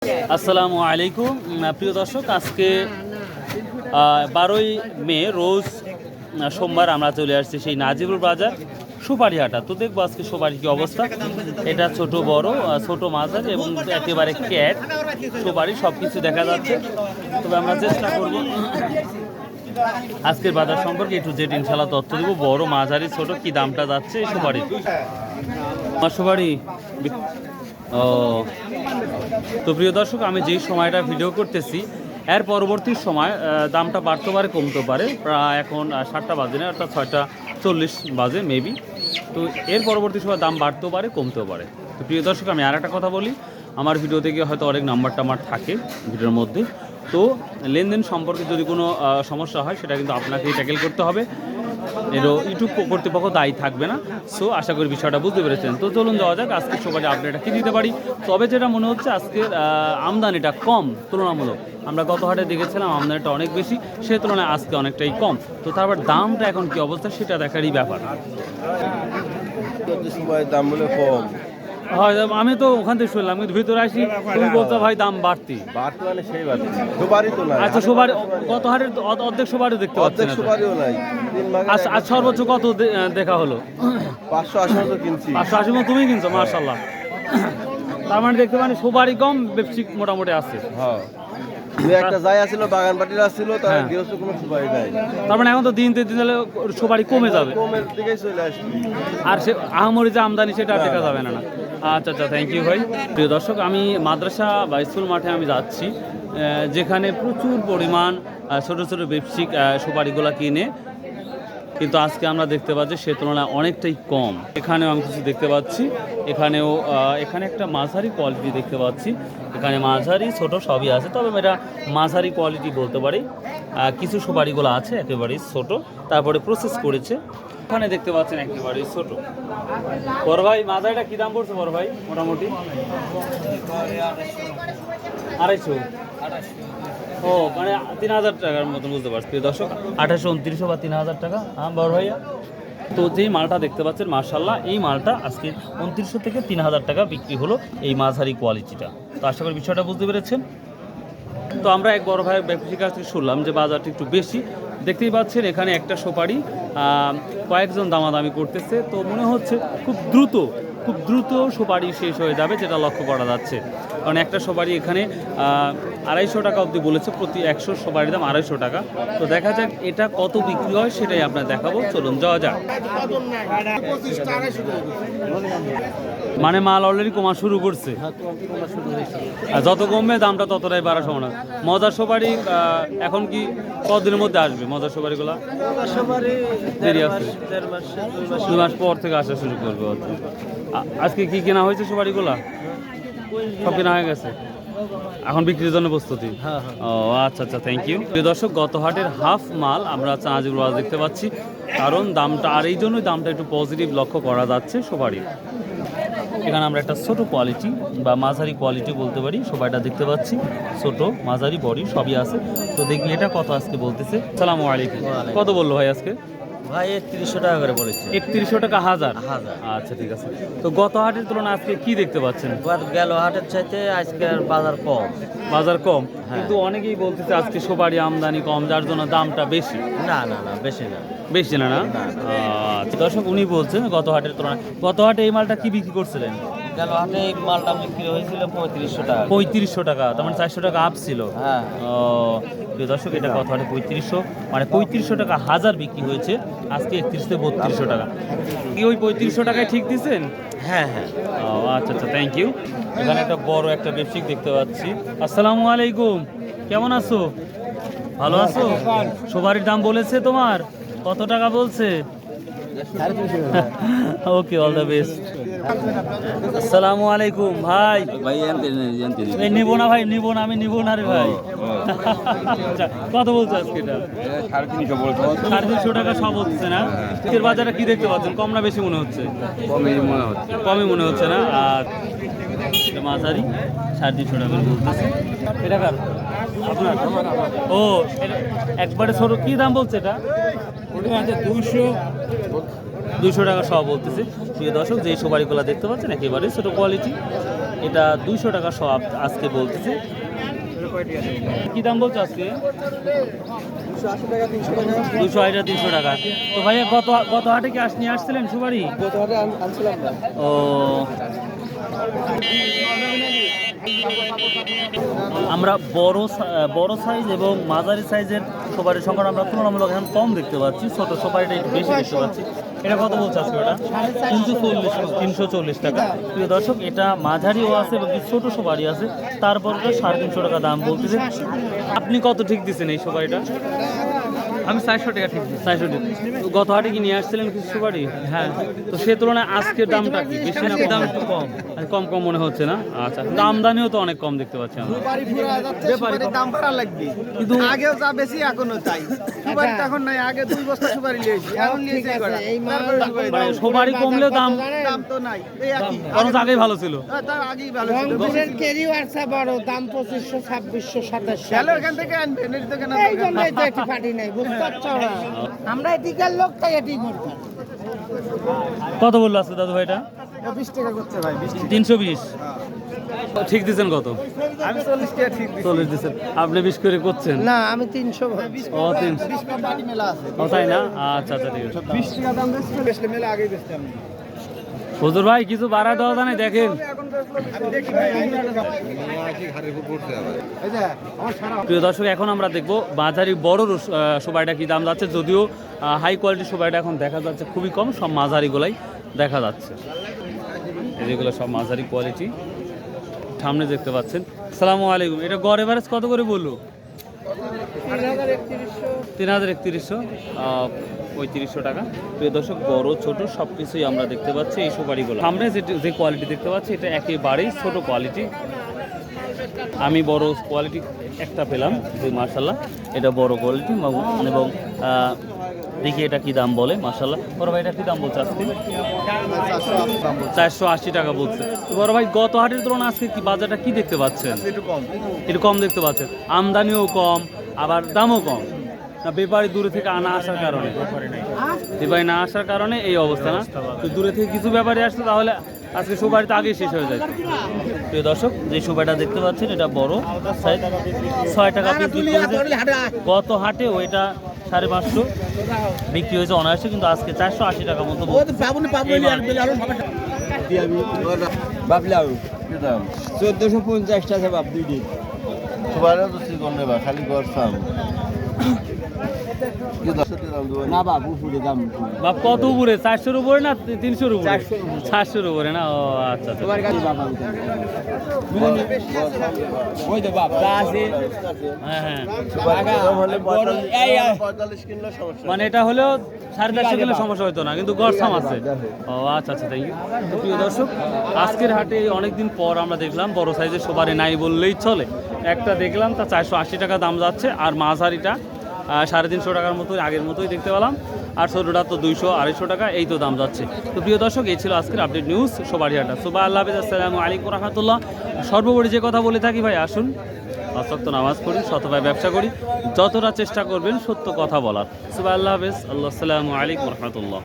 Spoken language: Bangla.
আসসালামু আলাইকুম প্রিয় দর্শক, আজকে 12ই মে রোজ সোমবার আমরা চলে আসছি সেই নাজিবুর বাজার সুপারি হাটা। তো দেখবো আজকে সুপারি কি অবস্থা। এটা ছোট বড়, ছোট মাঝারি এবং একেবারে ক্যাট সুপারি সব কিছু দেখা যাচ্ছে। তবে আমরা চেষ্টা করব আজকের বাজার সম্পর্কে একটু জেড ইনশাল্লাহ তথ্য দেবো। বড় মাঝারি ছোট কি দামটা যাচ্ছে এই সুপারি। সুপারি ও তো প্রিয় দর্শক, আমি যেই সময়টা ভিডিও করতেছি এর পরবর্তী সময় দামটা বাড়তে পারে কমতে পারে। প্রায় এখন 7টা বাজে না, অর্থাৎ 6টা 40 বাজে মেবি। তো এর পরবর্তী সময় দাম বাড়তেও পারে কমতেও পারে। তো প্রিয় দর্শক, আমি আর একটা কথা বলি, আমার ভিডিও থেকে হয়তো অনেক নাম্বার টাম্বার থাকে ভিডিওর মধ্যে। তো লেনদেন সম্পর্কে যদি কোনো সমস্যা হয় সেটা কিন্তু আপনাকেই ট্যাকেল করতে হবে, এরও ইউটিউব কর্তৃপক্ষ দায়ী থাকবে না। সো আশা করি বিষয়টা বুঝতে পেরেছেন। তো চলুন যাওয়া যাক আজকে সবাই আপডেটটা কী দিতে পারি। তবে যেটা মনে হচ্ছে আজকের আমদানিটা কম তুলনামূলক। আমরা গত হাটে দেখেছিলাম আমদানিটা অনেক বেশি, সে তুলনায় আজকে অনেকটাই কম। তো তারপর দামটা এখন কি অবস্থা সেটা দেখারই ব্যাপার। দাম বলে কম হয়, আমি তো ওখান থেকে শুনলাম, কিন্তু ভিতরে আসি তুমি বলতে ভাই দাম বাড়তি মানে সেই বাড়তি সুপারি তো নাই। আচ্ছা, সুপারি গত হাটের অর্ধেক সুপারি দেখতে পাচ্ছি না। সুপারিও নাই। আজ সর্বোচ্চ কত দেখা হলো? 580 মতো কিনছি। 580 মতো তুমি কিনছো? মাশাআল্লাহ। তার মানে দেখতে পানি সুপারি কম, ব্যবসিক মোটামুটি আছে। হ্যাঁ, একটা যাই আছিল বাগান বাটিরা ছিল, তার গৃহস্থ কোনো সুপারি নাই। তার মানে এখন তো দিন দিলে সুপারি কমে যাবে, কমের দিকেই চলে আসবে। আর সে আহামরি যে আমদানি সেটা আর দেখা যাবে না। আচ্ছা আচ্ছা, থ্যাংক ইউ ভাই। প্রিয় দর্শক, আমি মাদ্রাসা বা স্কুল মাঠে আমি যাচ্ছি, যেখানে প্রচুর পরিমাণ ছোট ছোট ব্যবসায়িক সুপারিগুলো কিনে, কিন্তু আজকে আমরা দেখতে পাচ্ছি সে তুলনায় অনেকটাই কম। এখানেও আমি কিছু দেখতে পাচ্ছি, এখানে একটা মাঝারি কোয়ালিটি দেখতে পাচ্ছি। এখানে মাঝারি ছোট সবই আছে, তবে এটা মাঝারি কোয়ালিটি বলতে পারি। কিছু সুপারিগুলো আছে একেবারেই ছোট, তারপরে প্রসেস করেছে। এখানে দেখতে পাচ্ছেন একেবারেই ছোট। বড় ভাই মাঝারিটা কী দাম পড়ছে বড় ভাই? মোটামুটি 250। ও মানে 3000 টাকার মতন বুঝতে পারছি দর্শক। 2829 বা 3000 টাকা। হ্যাঁ বড় ভাইয়া, তো যেই মালটা দেখতে পাচ্ছেন মাশাআল্লাহ, এই মালটা আজকে 2900 থেকে 3000 টাকা বিক্রি হলো, এই মাঝারি কোয়ালিটিটা। তো আশা করি বিষয়টা বুঝতে পেরেছেন। তো আমরা এক বড় ভাইয়ের ব্যবসায়ীর কাছ থেকে শুনলাম যে বাজারটা একটু বেশি। দেখতেই পাচ্ছেন এখানে একটা সুপারি কয়েকজন দামাদামি করতেছে। তো মনে হচ্ছে খুব দ্রুত সুপারি শেষ হয়ে যাবে, যেটা লক্ষ্য করা যাচ্ছে। কারণ একটা সুপারি এখানে 250 টাকা অবধি বলেছে, প্রতি 100 সুপারির দাম 250 টাকা। তো দেখা যাক এটা কত বিক্রি হয়, সেটাই আপনার দেখাবো। চলুন যাওয়া যাক। মানে মাল অলরেডি কমা শুরু করছে, আর যত কমবে দামটা ততটাই বাড়া সম্ভাবনা। মজার সুপারি এখন কি কতদিনের মধ্যে আসবে? মজার সুপারিগুলো দেরি আছে, 2 মাস পর থেকে আসা শুরু করবে। আজকে কি কেনা হয়েছে সুপারিগুলা? সব কেনা হয়ে গেছে, এখন বিক্রির জন্য প্রস্তুতি। ও আচ্ছা আচ্ছা, থ্যাংক ইউ। প্রিয় দর্শক, গত হাটের হাফ মাল আমরা নাজিবুর বাজার দেখতে পাচ্ছি, কারণ দামটা, আর এই জন্যই দামটা একটু পজিটিভ লক্ষ্য করা যাচ্ছে সুপারির। এখানে আমরা একটা ছোট কোয়ালিটি বা মাঝারি কোয়ালিটি বলতে পারি সুপারিটা দেখতে পাচ্ছি। ছোট মাঝারি বড়ি সবই আছে। তো দেখি এটা কত আজকে বলতেছে। আসসালামু আলাইকুম। কত বললো ভাই আজকে? ভাই 3100 টাকা করে বলেছে। 3100 টাকা হাজার? আচ্ছা ঠিক আছে। তো গত হাটের তুলনায় আজকে কি দেখতে পাচ্ছেন? গেল হাটের চাইতে আজকের বাজার কম। বাজার কম, কিন্তু অনেকেই বলতেছে আজকে সুপারি আমদানি কম, যার জন্য দামটা বেশি। না না না, বেশি না। বেশি না? না দর্শক, উনি বলছেন গত হাটের তুলনায়। গত হাটে এই মালটা কি বিক্রি করছিলেন? গেল হাটে এই মালটা বিক্রি হয়েছিল 3500 টাকা। 3500 টাকা, তার মানে 400 টাকা আপ ছিল। হ্যাঁ। প্রিয় দর্শক, এটা গত হাটে 3500, মানে 3500 টাকা হাজার বিক্রি হয়েছে। আজকে 31 থেকে 3200 টাকা। কি ওই 3500 টাকায় ঠিক দিচ্ছেন? হ্যাঁ হ্যাঁ। ও আচ্ছা আচ্ছা, থ্যাংক ইউ। এখানে একটা বড় একটা ব্যবসায়িক দেখতে পাচ্ছি। আসসালামু আলাইকুম, কেমন আছো? ভালো আছো? সুপারির দাম বলেছে তোমার? কত টাকা বলছে? ওকে, অল দ্য বেস্ট। আসসালামু আলাইকুম ভাই। নিব না ভাই, নিব না, আমি নিব না রে ভাই। কত বলছো আজকে? এটা 350 টাকা সব হচ্ছে না? এর বাজারে কি দেখতে পাচ্ছেন, কম না বেশি মনে হচ্ছে? কমই মনে হচ্ছে না? আর মাঝারি 350 টাকা বলতেছে। এটা কার? আপনার? ও একবারে ছোট, কি দাম বলছে এটা? 200 টাকা সব বলতেছে। প্রিয় দর্শক, যে সুপারিগুলো দেখতে পাচ্ছেন একেবারে ছোট কোয়ালিটি, এটা 200 টাকা সব আজকে বলতেছে। কি দাম বলছো আজকে? 280 300 টাকা। তো ভাইয়া গত হাটে কি নিয়ে আসছিলেন সুপারি? ও আমরা বড় সাইজ এবং মাঝারি সাইজের সুপারির সংখ্যা আমরা তুলনামূলক এখন কম দেখতে পাচ্ছি, ছোট সুপারিটা একটু বেশি দেখতে পাচ্ছি। এটা কত বলছে আজকে? ওটা 340 টাকা। প্রিয় দর্শক, এটা মাঝারিও আছে এবং ছোট সুপারি আছে, তারপর 350 টাকা দাম বলতেছে। আপনি কত ঠিক দিচ্ছেন এই সুপারিটা? আমি 400 টাকা ঠিক দিচ্ছি। 400 টাকা। গত হাটে কি নিয়ে আসছিলেন কিছু সুপারি? হ্যাঁ, তো সে তুলনায় আজকের দামটা কি বেশি না? দাম একটু কম। কম কম মনে হচ্ছে না? আচ্ছা, কিন্তু আমদানিও তো অনেক কম দেখতে পাচ্ছি আমরা। সুপারির দাম বাড়া লাগবে, কিন্তু আগেও যা বেশি এখনো তাই। সুপারি এখন নাই, আগে 2 বস্তা সুপারি লিয়েছি, এখন লিয়েছি কয়টা? মানে সুপারি কমলেও দাম দাম তো নাই, এই একই। বরঞ্চ আগেই ভালো ছিল। তার আগেই ভালো ছিল। রংপুরের কেরিও আছে বড় দাম 2500 2600 2700। গেলো এখান থেকে আনবেন, এর থেকে না এই জন্যই তো এটি পার্টি নাই, বুঝতে পারছো না? আমরা এদিকের লোক তাই এটি করতাম। কত বললো আজকে দাদু ভাইটা? 20 টাকা করছে ভাই, 20 টাকা। 320 ঠিক দিচ্ছেন কত? আমি 40 টাকা ঠিক দিছি। 40 দিচ্ছেন, আপনি 20 করে করছেন? না আমি 300 ভাই। ও 300। 20 টাকা বাড়ি মেলা আছে। ও তাই না? আচ্ছা আচ্ছা, ঠিক আছে। 20 টাকা দাম বেচতে বেচলে মেলা আগেই বেচতে আমি। হুজুর ভাই কিছু বাড়া দেওয়া জানে দেখেন। এখন বেচলো, আমি দেখি ভাই, এই যে আমার সারা প্রিয় দর্শক, এখন আমরা দেখবো মাঝারি বড় সুপারিটা কি দাম যাচ্ছে। যদিও হাই কোয়ালিটির সুপারিটা এখন দেখা যাচ্ছে খুবই কম, সব মাঝারিগুলাই দেখা যাচ্ছে। এগুলো সব মাঝারি কোয়ালিটি সামনে দেখতে পাচ্ছেন। আসসালামু আলাইকুম। এটা গড় এভারেজ কত করে বললো? 3031, 3500 টাকা। প্রিয় দর্শক, বড় ছোট সব কিছুই আমরা দেখতে পাচ্ছি এই সুপারিগুলো। সামনে যে কোয়ালিটি দেখতে পাচ্ছি এটা একেবারেই ছোট কোয়ালিটি। আমি বড় কোয়ালিটি একটা পেলাম, যে মার্শাল্লাহ এটা বড় কোয়ালিটি। এবং দেখি এটা কি দাম বলে। মার্শাল্লাহ, বড় ভাই এটা কি দাম বলছে আজকে? 480 টাকা বলছে। তো বড় ভাই, গত হাটের তুলনায় আজকে কি বাজারটা কি দেখতে পাচ্ছেন? একটু কম দেখতে পাচ্ছেন। আমদানিও কম, আবার দামও কম। না ব্যাপারী দূরে থেকে আনা আসার কারণে, ব্যাপারী না আসার কারণে এই অবস্থা না? তো দূরে থেকে কিছু ব্যাপারী আসতো, তাহলে আজকে সুপারিটা আগেই শেষ হয়ে যায়। প্রিয় দর্শক, যে সুপারিটা দেখতে পাচ্ছেন এটা বড় সাইজ, 6 টাকা পিস বিক্রি হয়েছে। গত হাটেও এটা 550 বিক্রি হয়েছে অনায়াসে, কিন্তু আজকে 480 টাকা মতো। ভাবলাম কি দাম? 1450 টাকা বাপ দুই দিন। সুপারিও তো চিকন নেবা, খালি করছাম। কি দাম? না বাপ উপরে দাম। বাপ কত উপরে? 400-র উপরে না 300-র উপরে? 400-র উপরে না? ও আচ্ছা আচ্ছা। তোমার কাছে বাবা ওই তো বাপ যা আছে। হ্যাঁ হ্যাঁ, 45 কিনলে সমস্যা। মানে এটা হলেও 450 কিলো সমস্যা হতো না, কিন্তু গড়সাম আছে। ও আচ্ছা আচ্ছা, থ্যাংক ইউ। তো প্রিয় দর্শক, আজকের হাটে অনেকদিন পর আমরা দেখলাম বড় সাইজের সুপারি নাই বললেই চলে। একটা দেখলাম, তা 480 টাকা দাম যাচ্ছে। আর মাঝারিটা 350 টাকার মতো আগের মতোই দেখতে পেলাম। আর ছোটোটা তো 200-250 টাকা, এই তো দাম যাচ্ছে। তো প্রিয় দর্শক, এই ছিল আজকের আপডেট নিউজ সুপারি হাটা। সুবাহ আল্লাহ হাফেজ, আসসালামু আলাইকুম রহমতুল্লাহ। সর্বোপরি যে কথা বলে থাকি ভাই, আসুন 5 ওয়াক্ত নামাজ পড়ি, শতভাবে ব্যবসা করি, যতটা চেষ্টা করবেন সত্য কথা বলার। সুবাহ আল্লাহ হাফেজ, আসসালামু আলাইকুম রহমতুল্লাহ।